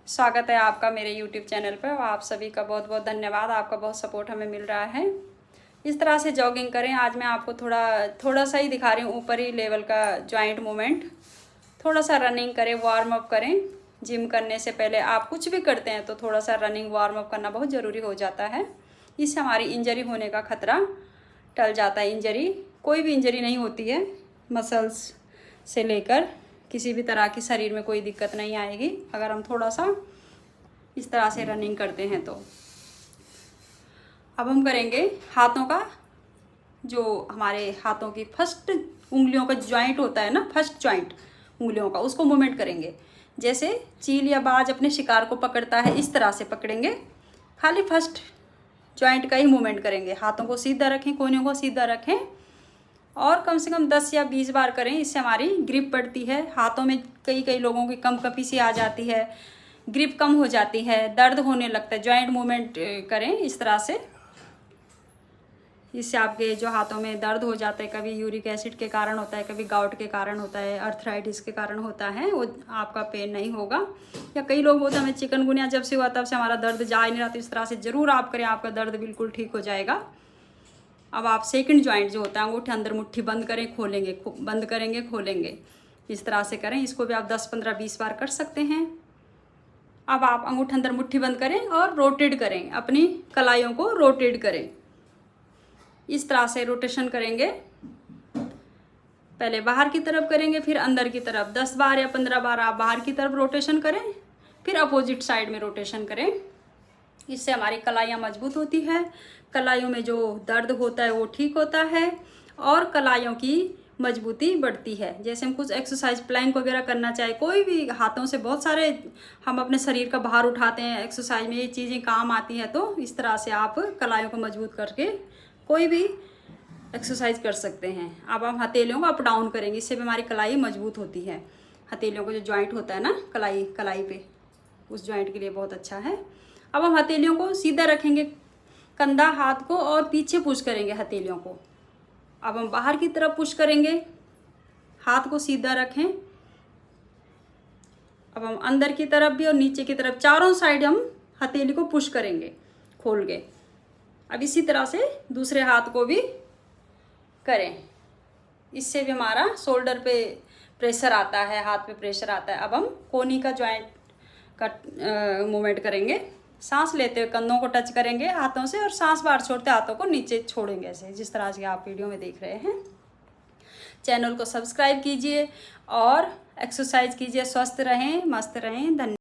स्वागत है आपका मेरे YouTube चैनल पर। आप सभी का बहुत बहुत धन्यवाद। आपका बहुत सपोर्ट हमें मिल रहा है। इस तरह से जॉगिंग करें। आज मैं आपको थोड़ा सा ही दिखा रही हूँ, ऊपर ही लेवल का जॉइंट मूवमेंट। थोड़ा सा रनिंग करें, वार्म अप करें। जिम करने से पहले आप कुछ भी करते हैं तो थोड़ा सा रनिंग वार्म अप करना बहुत ज़रूरी हो जाता है। इससे हमारी इंजरी होने का खतरा टल जाता है। इंजरी, कोई भी इंजरी नहीं होती है, मसल्स से लेकर किसी भी तरह की शरीर में कोई दिक्कत नहीं आएगी अगर हम थोड़ा सा इस तरह से रनिंग करते हैं तो। अब हम करेंगे हाथों का, जो हमारे हाथों की फर्स्ट उंगलियों का जॉइंट होता है ना, फर्स्ट जॉइंट उंगलियों का, उसको मूवमेंट करेंगे। जैसे चील या बाज अपने शिकार को पकड़ता है, इस तरह से पकड़ेंगे। खाली फर्स्ट जॉइंट का ही मूवमेंट करेंगे। हाथों को सीधा रखें, कोहनियों को सीधा रखें और कम से कम 10 या 20 बार करें। इससे हमारी ग्रिप बढ़ती है। हाथों में कई लोगों की कंपकपी सी आ जाती है, ग्रिप कम हो जाती है, दर्द होने लगता है। जॉइंट मूवमेंट करें इस तरह से। इससे आपके जो हाथों में दर्द हो जाता है, कभी यूरिक एसिड के कारण होता है, कभी गाउट के कारण होता है, अर्थराइटिस के कारण होता है, वो आपका पेन नहीं होगा। या कई लोग बोलते हैं हमें चिकनगुनिया जब से हुआ तब से हमारा दर्द जा ही नहीं रहा। तो इस तरह से ज़रूर आप करें, आपका दर्द बिल्कुल ठीक हो जाएगा। अब आप सेकंड जॉइंट जो होता है, अंगूठे अंदर मुट्ठी बंद करें, खोलेंगे, बंद करेंगे, खोलेंगे, इस तरह से करें। इसको भी आप 10, 15, 20 बार कर सकते हैं। अब आप अंगूठे अंदर मुट्ठी बंद करें और रोटेट करें, अपनी कलाइयों को रोटेट करें। इस तरह से रोटेशन करेंगे। पहले बाहर की तरफ करेंगे, फिर अंदर की तरफ। 10 बार या 15 बार आप बाहर की तरफ रोटेशन करें, फिर अपोजिट साइड में रोटेशन करें। इससे हमारी कलाइयाँ मजबूत होती है। कलाइयों में जो दर्द होता है वो ठीक होता है और कलाइयों की मजबूती बढ़ती है। जैसे हम कुछ एक्सरसाइज, प्लैंक वगैरह करना चाहे, कोई भी हाथों से बहुत सारे हम अपने शरीर का भार उठाते हैं, एक्सरसाइज में ये चीज़ें काम आती हैं। तो इस तरह से आप कलाइयों को मजबूत करके कोई भी एक्सरसाइज कर सकते हैं। अब हम हथेलियों को अप डाउन करेंगे, इससे भी हमारी कलाई मजबूत होती है। हथेलियों को जो जॉइंट होता है ना कलाई पे, उस जॉइंट के लिए बहुत अच्छा है। अब हम हथेलियों को सीधा रखेंगे, कंधा हाथ को, और पीछे पुश करेंगे हथेलियों को। अब हम बाहर की तरफ पुश करेंगे, हाथ को सीधा रखें। अब हम अंदर की तरफ भी और नीचे की तरफ, चारों साइड हम हथेली को पुश करेंगे खोल के। अब इसी तरह से दूसरे हाथ को भी करें। इससे भी हमारा शोल्डर पे प्रेशर आता है, हाथ पे प्रेशर आता है। अब हम कोहनी का जॉइंट का मूवमेंट करेंगे। सांस लेते हुए कंधों को टच करेंगे हाथों से और सांस बाहर छोड़ते हाथों को नीचे छोड़ेंगे, ऐसे जिस तरह से आप वीडियो में देख रहे हैं। चैनल को सब्सक्राइब कीजिए और एक्सरसाइज कीजिए। स्वस्थ रहें, मस्त रहें। धन्यवाद।